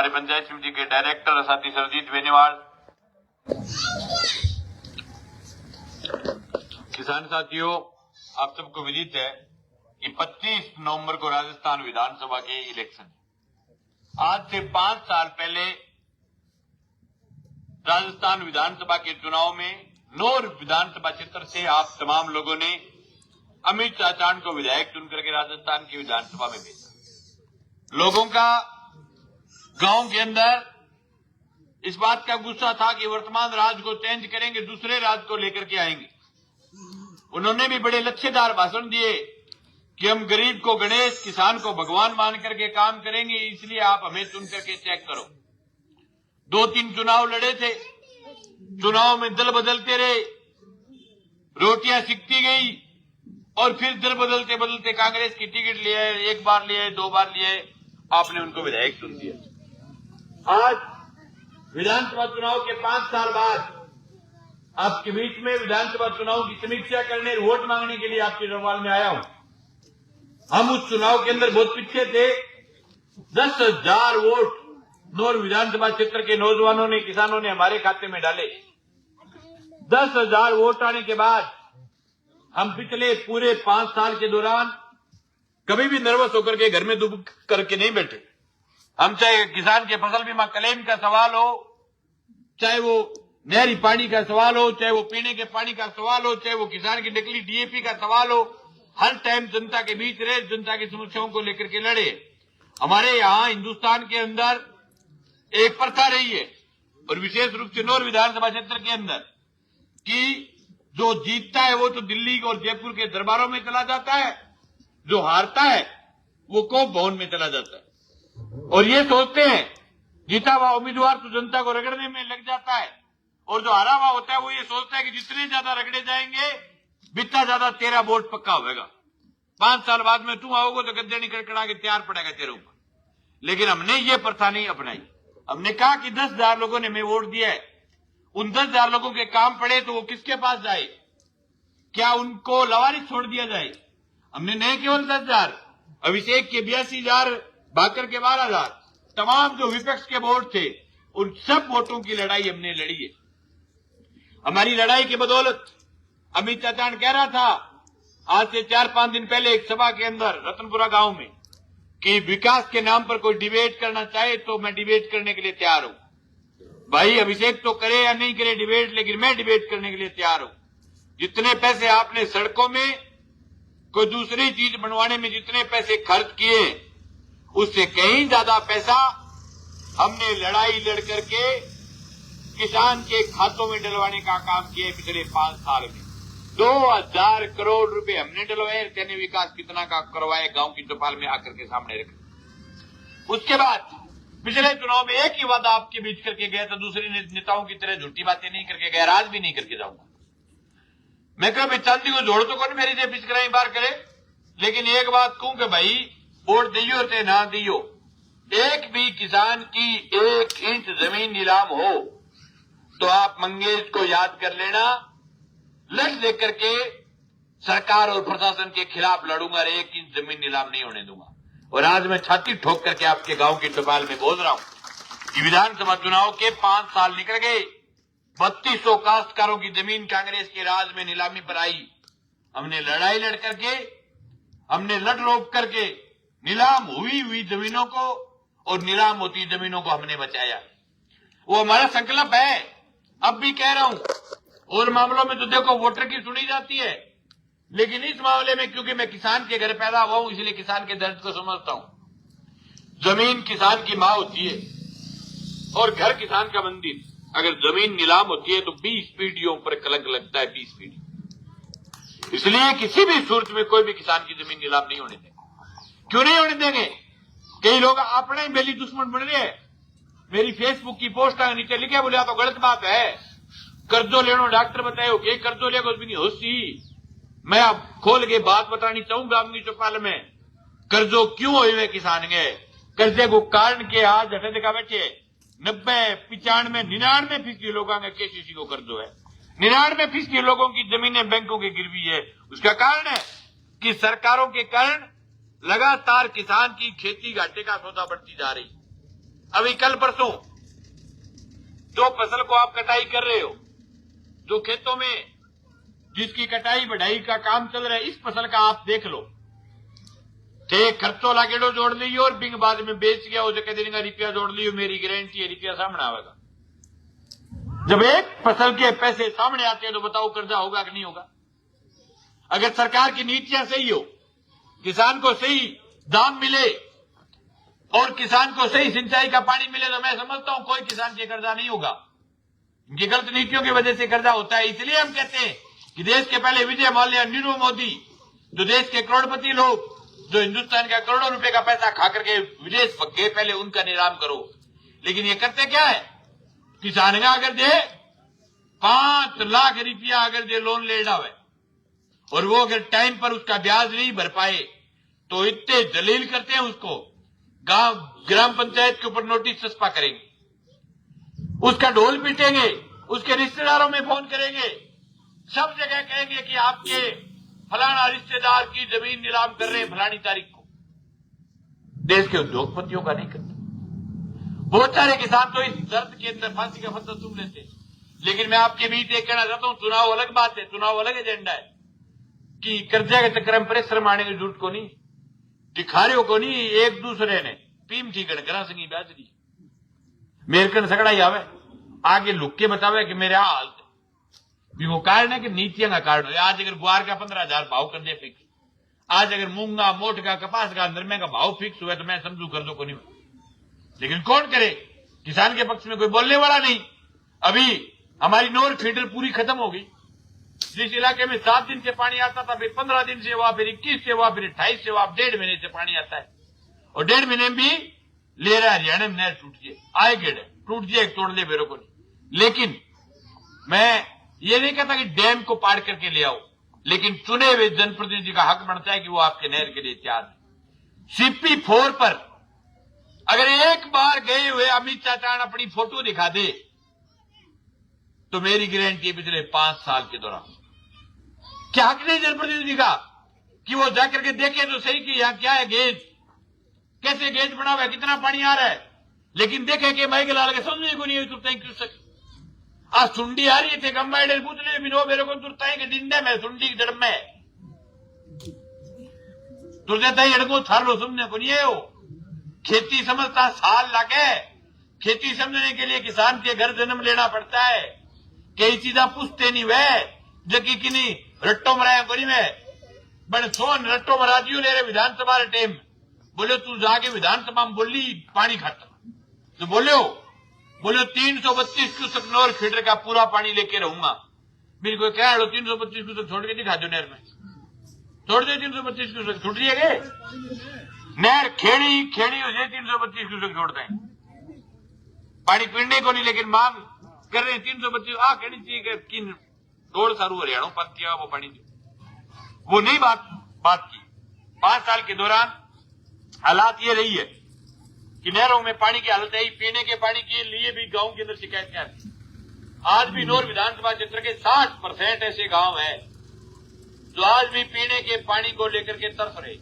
हमारे पंचायत समिति के डायरेक्टर साथी सरजीत बेनीवाल, किसान साथियों, आप सबको विदित है कि 25 नवंबर को राजस्थान विधानसभा के इलेक्शन है। आज से 5 साल पहले राजस्थान विधानसभा के चुनाव में नौर विधानसभा क्षेत्र से आप तमाम लोगों ने अमित चाचान को विधायक चुनकर के राजस्थान की विधानसभा में भेजा। लोगों का गांव के अंदर इस बात का गुस्सा था कि वर्तमान राज को चेंज करेंगे, दूसरे राज को लेकर के आएंगे। उन्होंने भी बड़े लच्छेदार भाषण दिए कि हम गरीब को गणेश, किसान को भगवान मान करके काम करेंगे, इसलिए आप हमें चुन करके चेक करो। 2-3 चुनाव लड़े थे, चुनाव में दल बदलते रहे, रोटियां सिकती गई और फिर दल बदलते बदलते कांग्रेस की टिकट लिए, 1 बार लिए, 2 बार लिए, आपने उनको विधायक चुन दिया। आज विधानसभा चुनाव के 5 साल बाद आपके बीच में विधानसभा चुनाव की समीक्षा करने, वोट मांगने के लिए आपके रवाल में आया हूं। हम उस चुनाव के अंदर बहुत पीछे थे। 10,000 वोट नौर विधानसभा क्षेत्र के नौजवानों ने, किसानों ने हमारे खाते में डाले। 10,000 वोट आने के बाद हम पिछले पूरे 5 साल के दौरान कभी भी नर्वस होकर के घर में दुब करके नहीं बैठे। हम चाहे किसान के फसल बीमा क्लेम का सवाल हो, चाहे वो नहरी पानी का सवाल हो, चाहे वो पीने के पानी का सवाल हो, चाहे वो किसान की नकली डीएपी का सवाल हो, हर टाइम जनता के बीच रहे, जनता की समस्याओं को लेकर के लड़े। हमारे यहाँ हिंदुस्तान के अंदर एक प्रथा रही है, और विशेष रूप से नौर विधानसभा क्षेत्र के अंदर, कि जो जीतता है वो तो दिल्ली और जयपुर के दरबारों में चला जाता है, जो हारता है वो कोप भवन में चला जाता है। और ये सोचते हैं जीता हुआ उम्मीदवार तो जनता को रगड़ने में लग जाता है, और जो हारा हुआ होता है वो ये सोचता है कि जितने ज्यादा रगड़े जाएंगे बितना ज्यादा तेरा वोट पक्का होगा। 5 साल बाद में तू आओगे तो गद्दे निकल कड़ा के तैयार पड़ेगा तेरे ऊपर। लेकिन हमने ये प्रथा नहीं अपनाई। हमने कहा कि 10,000 लोगों ने हमें वोट दिया है, उन 10,000 लोगों के काम पड़े तो वो किसके पास जाए? क्या उनको लवारिस छोड़ दिया जाए? हमने नहीं केवल 10,000, अभिषेक के 82,000, भाकर के 12,000, तमाम जो विपक्ष के वोट थे उन सब वोटों की लड़ाई हमने लड़ी है। हमारी लड़ाई की बदौलत अमित चाचान कह रहा था आज से 4-5 दिन पहले एक सभा के अंदर रतनपुरा गांव में कि विकास के नाम पर कोई डिबेट करना चाहे तो मैं डिबेट करने के लिए तैयार हूं। भाई अभिषेक तो करे या नहीं करे डिबेट, लेकिन मैं डिबेट करने के लिए तैयार हूं। जितने पैसे आपने सड़कों में, कोई दूसरी चीज बनवाने में जितने पैसे खर्च किए, उससे कहीं ज्यादा पैसा हमने लड़ाई लड़ करके किसान के खातों में डलवाने का काम किया पिछले 5 साल में। 2,000 करोड़ रुपए हमने डलवाए। तेने विकास कितना का करवाए गांव की चौपाल में आकर के सामने रखे। उसके बाद पिछले चुनाव में एक ही वादा आपके बीच करके गया था, दूसरे नेताओं की तरह झूठी बातें नहीं करके गया, आज भी नहीं करके जाऊंगा। मैं कहा चांदी को जोड़ तो कौन मेरी जेब पिचकराई बार करे, लेकिन एक बात कहूं कि भाई वोट दियो ते ना दियो, एक भी किसान की 1 इंच जमीन नीलाम हो तो आप मंगेश को याद कर लेना, लड़ लेकर के सरकार और प्रशासन के खिलाफ लड़ूंगा, 1 इंच जमीन नीलाम नहीं होने दूंगा। और आज मैं छाती ठोक करके आपके गांव की चौपाल में बोल रहा हूं कि विधानसभा चुनाव के 5 साल निकल गए, 3200 काश्तकारों की जमीन कांग्रेस के राज में नीलामी पर आई। हमने लड़ाई लड़ करके, हमने लड़ रोक करके नीलाम हुई जमीनों को और नीलाम होती जमीनों को हमने बचाया। वो हमारा संकल्प है, अब भी कह रहा हूं। और मामलों में तो देखो वोटर की सुनी जाती है, लेकिन इस मामले में क्योंकि मैं किसान के घर पैदा हुआ हूं, इसलिए किसान के दर्द को समझता हूं। जमीन किसान की मां होती है और घर किसान का मंदिर। अगर जमीन नीलाम होती है तो 20 पीढ़ियों पर कलंक लगता है, 20 पीढ़ी। इसलिए किसी भी सूरत में कोई भी किसान की जमीन नीलाम नहीं होने देंगे। क्यों नहीं होने देंगे? कई लोग अपने ही बेली दुश्मन बन रहे हैं। मेरी फेसबुक की पोस्ट नीचे लिखे बोले तो गलत बात है, कर्जो लेनो डॉक्टर बताए के कर्जो ले कुछ भी नहीं होती। मैं अब खोल के बात बतानी चाहूंगा अपनी चौपाल में, कर्जो क्यों हुए किसान गए, कर्जे को कारण के आज हटे देखा बैठे 90, 95, 99% लोगों के केसीसी को कर्जो है। 99% लोगों की जमीनें बैंकों के गिरवी है। उसका कारण है कि सरकारों के कारण लगातार किसान की खेती घाटे का सौदा बढ़ती जा रही। अभी कल परसों जो फसल को आप कटाई कर रहे हो, जो खेतों में जिसकी कटाई बढ़ाई का काम चल रहा है, इस फसल का आप देख लो, थे खर्चो लागेड़ो जोड़ लियो और बिंग बाद में बेच गया हो, जगह दिन का रुपया जोड़ लियो, मेरी गारंटी है रुपया सामने आवेगा। जब एक फसल के पैसे सामने आते हैं तो बताओ कर्जा होगा कि नहीं होगा? अगर सरकार की नीतियां सही हो, किसान को सही दाम मिले और किसान को सही सिंचाई का पानी मिले, तो मैं समझता हूं कोई किसान के कर्जा नहीं होगा। इनकी गलत नीतियों की वजह से कर्जा होता है। इसलिए हम कहते हैं कि देश के पहले विजय माल्या, नीरव मोदी, जो देश के करोड़पति लोग, जो हिंदुस्तान का करोड़ों रुपए का पैसा खा करके विदेश भग गए, पहले उनका निराम करो। लेकिन ये करते क्या है, किसान का अगर दे 5 लाख रुपया अगर दे लोन ले डावे और वो अगर टाइम पर उसका ब्याज नहीं भर पाए तो इतने दलील करते हैं, उसको गांव ग्राम पंचायत के ऊपर नोटिस चस्पा करेंगे, उसका ढोल पीटेंगे, उसके रिश्तेदारों में फोन करेंगे, सब जगह कहेंगे कि आपके फलाना रिश्तेदार की जमीन नीलाम कर रहे हैं फलानी तारीख को। देश के उद्योगपतियों का नहीं करते। बहुत सारे किसान तो इस दर्द के अंदर फांसी का फंदा चूम लेते। लेकिन मैं आपके बीच एक कहना चाहता हूं, चुनाव अलग बात है, चुनाव अलग एजेंडा है कि कर्जे के चक्कर में परिश्रम आने की जरूरत को नहीं, दिखारियों को नहीं, एक दूसरे ने पीम थी गणकरा संगी बाजरी मेरे कन सगड़ा ही आवे आगे लुक के बतावे कि मेरे हाल भी वो कारण है कि नीतियां का कारण हो। आज अगर गुआर का 15,000 भाव कर दे फिक्स, आज अगर मूंगा मोट का कपास का नरमे का भाव फिक्स हुआ तो मैं समझू कर दो को नहीं, लेकिन कौन करे? किसान के पक्ष में कोई बोलने वाला नहीं। अभी हमारी नोर फीडर पूरी खत्म हो गई। जिस इलाके में 7 दिन से पानी आता था, फिर 15 दिन से हुआ, फिर 21 से हुआ, फिर 28 से हुआ, 1.5 महीने से पानी आता है। और 1.5 महीने में भी ले रहा है हरियाणा में नहर टूट जाए, आए गेड़ टूट जाए, तोड़ दे मेरे को नहीं। लेकिन मैं ये नहीं कहता कि डैम को पार करके ले आओ, लेकिन चुने हुए जनप्रतिनिधि का हक बनता है कि वो आपके नहर के लिए तैयार है। CP4 पर अगर एक बार गए हुए अमित चाचा अपनी फोटो दिखा दे तो मेरी गारंटी है पिछले 5 साल के दौरान क्या हक नहीं जनप्रतिनिधि का कि वो जाकर के देखे तो सही कि यहां क्या है गेज, कैसे गेज बना हुआ है, कितना पानी आ रहा है। लेकिन देखे कि मैं लाल के समझने को नहीं तुरता क्यों सक आज सुंडी आ रही थे कंबाइडर पूछने बिनो मेरे को तुरता है कि डिंडे में सुंडी की जड़ में तुर देता ही अड़को थार लो सुनने को नहीं है। वो खेती समझता साल लगे, खेती समझने के लिए किसान के घर जन्म लेना पड़ता है। कई चीजा पूछते नहीं वे जबकि किनी रट्टो मराया को नहीं वे बड़े सोन रट्टो मरा दियो ले रहे विधानसभा टेम बोले तू जाके विधानसभा में बोली पानी खाता तो बोले 332 क्यूसेक नोर फीडर का पूरा पानी लेके रहूंगा। मेरे को क्या 325 क्यूसेक छोड़ के दिखा दो नहर में, छोड़ दो 325 क्यूसेक छूट रही है नहर खेड़ी हो जाए 325 क्यूसेक छोड़ दें पानी पीने को नहीं, लेकिन मांग कर रहे हैं 325 कहनी चाहिए कि दौड़ सारू हरियाणा पत्तिया वो पानी वो नहीं बात की। 5 साल के दौरान हालात ये रही है कि नहरों में पानी की हालत है, पीने के पानी के लिए भी गांव के अंदर शिकायत कर। आज भी नोर विधानसभा क्षेत्र के 60% ऐसे गांव हैं जो आज भी पीने के पानी को लेकर के तरस रहे।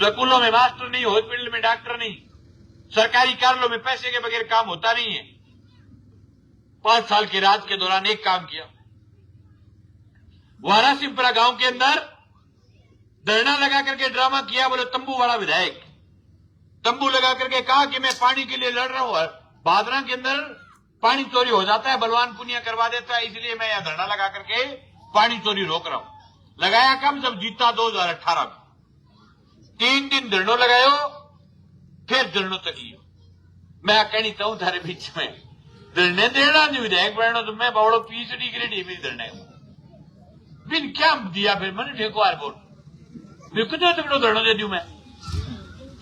स्कूलों में मास्टर नहीं, हॉस्पिटल में डॉक्टर नहीं, सरकारी कार्यालयों में पैसे के बगैर काम होता नहीं है। 5 साल के राज के दौरान एक काम किया, वारासिमपुरा गांव के अंदर धरना लगा करके ड्रामा किया। बोले तंबू वाला विधायक तंबू लगा करके कहा कि मैं पानी के लिए लड़ रहा हूं, बादरा के अंदर पानी चोरी हो जाता है, बलवान पुनिया करवा देता है, इसलिए मैं यहां धरना लगा करके पानी चोरी रोक रहा हूं। लगाया कब? जब जीता 2018 में 3 दिन धरनों लगायो, फिर धरनों तक लियो। मैं कहनी चाहूं थारे बीच में धरने देना नहीं विधायक बनना तो मैं बावड़ो PhD ग्रेड है मेरी धरने बिन क्या दिया फिर मैंने ठेकुआर बोल फिर कुछ तकड़ो धरना दे दू मैं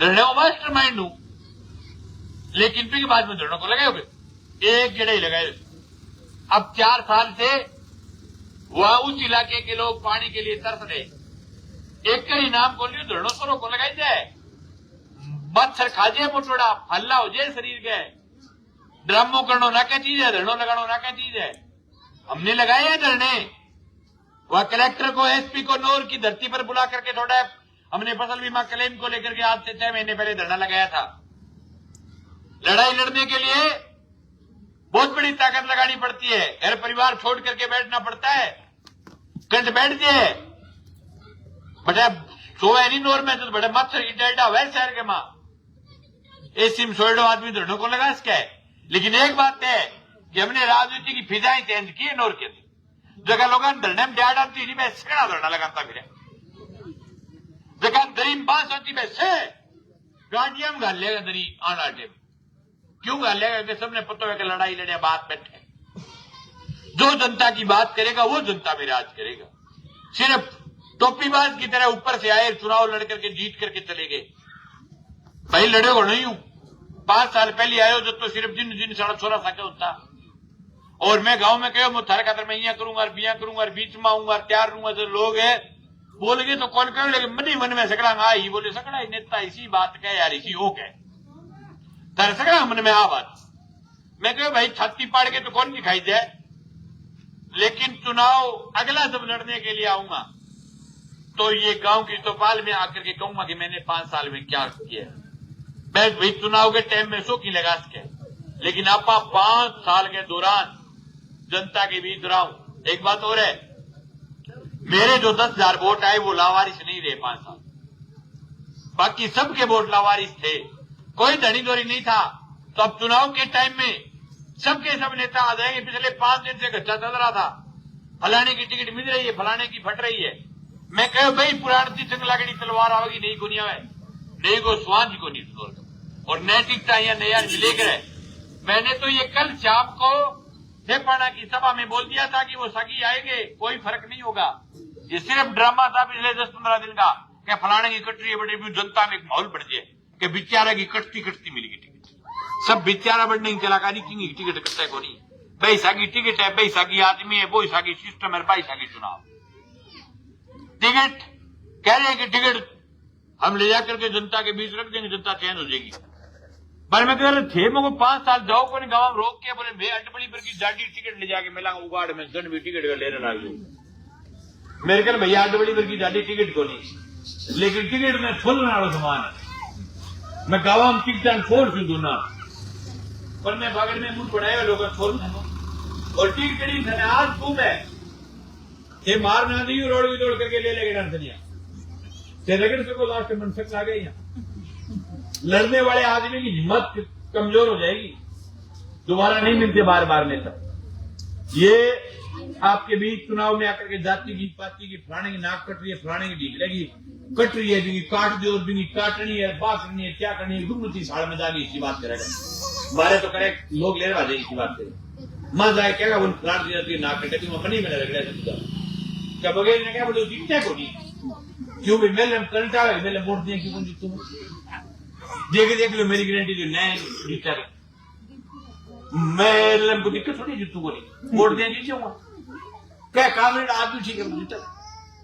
धरने को मास्टर माइंड हूं। लेकिन फिर बाद में धरनों को लगाए फिर एक जड़े ही लगाए। अब 4 साल से वह उस इलाके के लोग पानी के लिए तरस रहे। एक का ही नाम को लियो धरनों सरों को लगाई जाए, मच्छर खा जाए मोटोड़ा हल्ला हो जाए शरीर के, ड्रामो करना ना क्या चीज है, धरनों लगाना ना क्या चीज है। हमने लगाए हैं धरने, वह कलेक्टर को SP को नोर की धरती पर बुला करके थोड़ा हमने फसल बीमा क्लेम को लेकर के आज से 6 महीने पहले धरना लगाया था। लड़ाई लड़ने के लिए बहुत बड़ी ताकत लगानी पड़ती है, घर परिवार छोड़ करके बैठना पड़ता है। कंठ बैठ जाए बड़ा सोए नहीं नोर में तो बड़े मच्छर की डेल्टा वै शहर के मां एसी में सोएडो आदमी दृढ़ को लगा इसका है। लेकिन एक बात है कि हमने राजनीति की फिजाएं चेंज की है नोर के जगह लोग धरने में डाल डालती नहीं, मैं सगड़ा धरना लगाता फिर जगह दरी में बांस होती वैसे गाड़ियां में घाल लेगा दरी आना टेम क्यों घाल लेगा कि सबने पता है कि लड़ाई लड़े बात बैठे। जो जनता की बात करेगा वो जनता में राज करेगा। सिर्फ टोपीबाज की तरह ऊपर से आए चुनाव लड़ करके जीत करके चले गए, भाई लड़े हो नहीं हूं। 5 साल पहले आयो जब तो सिर्फ जिन जिन सड़क छोरा साके होता और मैं गांव में कहो मैं थारे खातर मैं यहाँ करूंगा बिया करूंगा बीच में आऊंगा तैयार रहूंगा। जो लोग है बोल गए तो कौन कहे लेकिन मन ही मन में सकड़ा ही बोले सकड़ा ही नेता इसी बात कहे यार इसी हो कहे तारे सकड़ा मन में आ बात। मैं कहो भाई छाती पाड़ के तो कौन दिखाई जाए, लेकिन चुनाव अगला जब लड़ने के लिए आऊंगा तो ये गांव की चौपाल में आकर के कहूंगा कि मैंने 5 साल में क्या किया। मैं भाई चुनाव के टाइम में सो की लगा सके, लेकिन आप 5 साल के दौरान जनता के बीच रहा हूं। एक बात और है, मेरे जो 10,000 वोट आए वो लावारिस नहीं रहे 5 साल, बाकी सबके वोट लावारिस थे, कोई धनी दोरी नहीं था। तो अब चुनाव के टाइम में सबके सब नेता आ जाएंगे। पिछले 5 दिन से गच्चा चल रहा था, फलाने की टिकट मिल रही है, फलाने की फट रही है। मैं कह भाई पुरानी संग लागड़ी तलवार आवेगी नहीं को नहीं आवे नहीं को स्वांज को नहीं और नैतिकता या नया मिलेकर है। मैंने तो ये कल शाम को ठेपाना की सभा में बोल दिया था कि वो सगी आएंगे, कोई फर्क नहीं होगा। ये सिर्फ ड्रामा था पिछले 10-15 दिन का कि फलाने की कट रही है बड़ी जनता में एक माहौल बढ़ जाए कि बेचारा की कटती कटती मिलेगी टिकट। सब बेचारा बढ़ने की कलाकारी की टिकट कटता है को नहीं, भाई सागी टिकट है, भाई सागी आदमी है, वो सागी सिस्टम है, भाई सागी चुनाव टिकट कह रहे हैं कि टिकट हम ले जाकर के जनता के बीच रख देंगे, जनता चैन हो जाएगी। पर मैं कह रहा थे मेरे को 5 साल जाओ को गांव रोक के बोले मैं अटबड़ी पर की जाडी टिकट ले जाके मिला उगाड़ में गन भी टिकट का लेने लग गई। मेरे कल भैया अटबड़ी पर की जाडी टिकट को नहीं, लेकिन टिकट में छोलने वाला सामान है। मैं गाँव में टिकट छोड़ सी दूना पर मैं बागड़ में मुंह पड़ाएगा लोग छोड़ और टिकट आज खूब है ये मार ना दी रोड भी दौड़ करके ले लेके डरसनिया रगड़ से को लास्ट मन सक आ गई। लड़ने वाले आदमी की हिम्मत कमजोर हो जाएगी, दोबारा नहीं मिलते बार बार नेता। ये आपके बीच चुनाव में आकर के जाति की पाति की फलाने की नाक कट रही है, फलाने की ढीक लगी कट रही है, बिंगी काट दो और बिंगी काटनी है, बात करनी है, क्या करनी है, दुमती साल में जागी इसी बात करेगा। बारे तो करे लोग ले रहा इसी बात करे मां जाए क्या बोल फलाट दी जाती है नाक कटे तुम अपनी में रगड़ा क्या बगैर ने क्या बोले जीतने को नहीं क्यों भी मेले में करंट आ मेले वोट दिए क्यों जीतू देख लो मेरी गारंटी जो नए जीता मैं को दिक्कत थोड़ी जीतू को नहीं वोट दें जीतूंगा क्या काम आदमी ठीक है जीता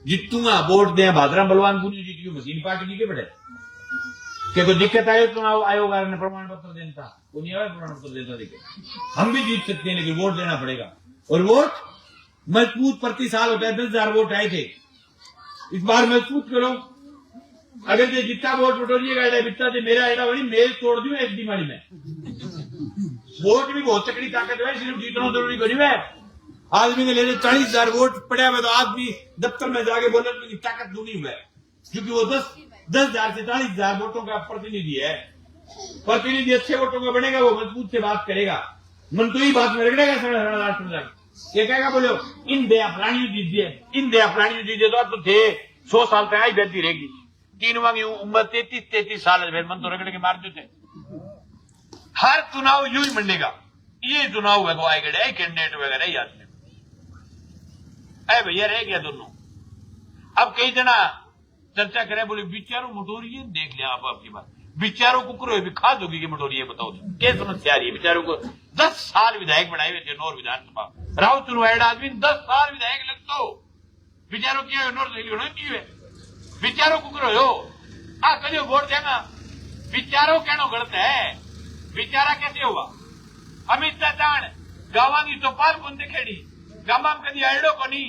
जीतूंगा वोट दें भादरा बलवान पूरी जीती मशीन पार्टी जी के बैठे क्या कोई दिक्कत आयो चुनाव आयोग ने प्रमाण पत्र देता वो नहीं आया प्रमाण पत्र देता देखिए हम भी जीत सकते हैं लेकिन वोट देना पड़ेगा। और वोट मजबूत प्रति साल होता है 10,000 वोट आए थे इस बार मजबूत करो। अगर ये जितना वोट बटोरिएगा बिता थे मेरा एडा वही मेल तोड़ दियो एक दिमाड़ी में वोट भी बहुत तकड़ी ताकत है सिर्फ जीतना जरूरी करी है। आदमी ने लेने 40,000 वोट पड़ा हुआ तो आदमी दफ्तर में जाके बोले की ताकत दूनी हुआ है क्योंकि वो 10,000 से 40,000 वोटों का प्रतिनिधि है। प्रतिनिधि अच्छे वोटों का बनेगा वो मजबूत से बात करेगा मन तो ही बात में रगड़ेगा सारा राष्ट्र में जाके ये कहेगा बोलो इन दया फलानी दीजिए तो थे 100 साल तक आई बेहती रहेगी 3 की उम्र 33 साल है मन तो रगड़ के मार देते। हर चुनाव यूं ही मंडेगा ये चुनाव है आए गए कैंडिडेट वगैरह याद में अरे भैया रह गया दोनों। अब कई जना चर्चा करे बोले बिचारों मटोरिए देख लिया आप आपकी बात बिचारों कुकरो भी खा दोगी कि मटोरिए बताओ क्या समस्या आ रही है। बिचारों को 10 साल विधायक बनाए हुए थे नौर विधानसभा राव चुनवाड़ा आदमी 10 साल विधायक लगतो बिचारों क्या नौर की है बिचारों कुकरो हो आ कभी वोट देना बिचारों कहना गलत है बिचारा कैसे हुआ। अमित चाचान गांव की चौपाल कौन देखेड़ी गांव में कभी आयडो को नहीं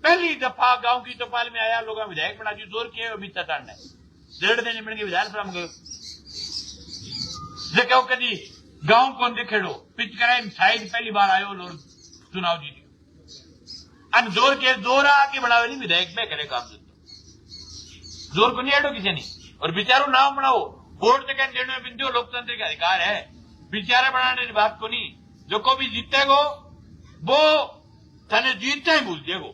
पहली दफा गांव की चौपाल में आया लोग विधायक बना दी जोर किया अमित चाचान ने 1.5 दिन मिल के विधानसभा में गए कभी गांव कौन दे खेड़ो पिच कराए साइड पहली बार आयो लोग चुनाव जीत अन जोर के जोर आके बढ़ावे विधायक में करे काम जोर को नहीं हटो किसी नहीं और बिचारो नाम बनाओ वोट तक निर्णय बिंदु लोकतंत्र का अधिकार है बिचारे बनाने की बात को नहीं जो को भी जीतेगो वो थाने जीतते ही भूल देगो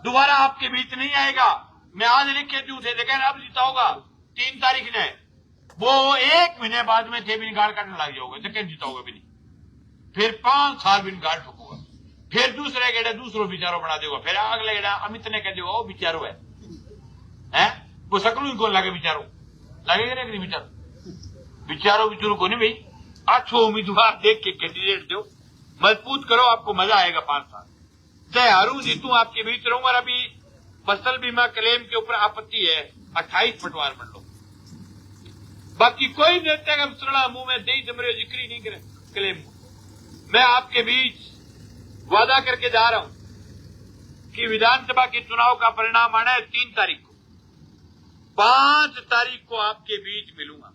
दोबारा आपके बीच नहीं आएगा। मैं आज लिख के दूं थे लेकिन अब जीता होगा 3 तारीख ने वो 1 महीने बाद में थे बिन गाड़ काटने लग जाओगे सेकेंड जीता होगा भी नहीं फिर 5 साल बिन गाड़ ठोकूगा फिर दूसरे गेड़े दूसरों बिचारो बना देगा फिर अगले गेड़ा अमित ने कह देगा वो बिचारो है वो सकलू ही कौन लगे बिचारो लगेगा नहीं बिचारो बिचारो को नहीं भाई अच्छो उम्मीदवार देख के कैंडिडेट दो मजबूत करो आपको मजा आएगा 5 साल चाहे हारू जीतू आपके बीच रहूंगा। अभी फसल बीमा क्लेम के ऊपर आपत्ति है 28 पटवार मंडलों बाकी कोई नेता का सड़ा मुंह में दही जमरे जिक्र नहीं करे क्लेम को। मैं आपके बीच वादा करके जा रहा हूं कि विधानसभा के चुनाव का परिणाम आना है 3 तारीख को 5 तारीख को आपके बीच मिलूंगा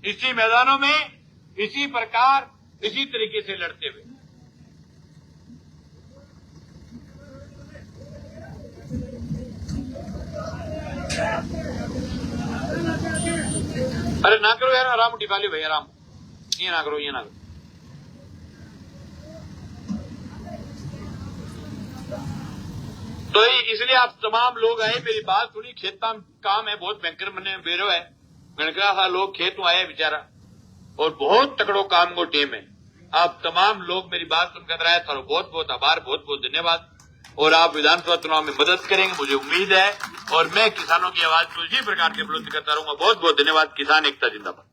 इसी मैदानों में इसी प्रकार इसी तरीके से लड़ते हुए। अरे ना करो यार आराम उठी पाली भाई आराम ये ना करो ये ना करो। तो इसलिए आप तमाम लोग आए मेरी बात सुनी खेत काम है बहुत भयंकर मने बेरो है गणका लोग खेत में आए बेचारा और बहुत तकड़ो काम को टेम है। आप तमाम लोग मेरी बात सुनकर रहे थारो बहुत बहुत आभार बहुत बहुत धन्यवाद और आप विधानसभा चुनाव में मदद करेंगे मुझे उम्मीद है और मैं किसानों की आवाज को इसी प्रकार के बुलंद करता रहूंगा। बहुत बहुत धन्यवाद। किसान एकता जिंदाबाद।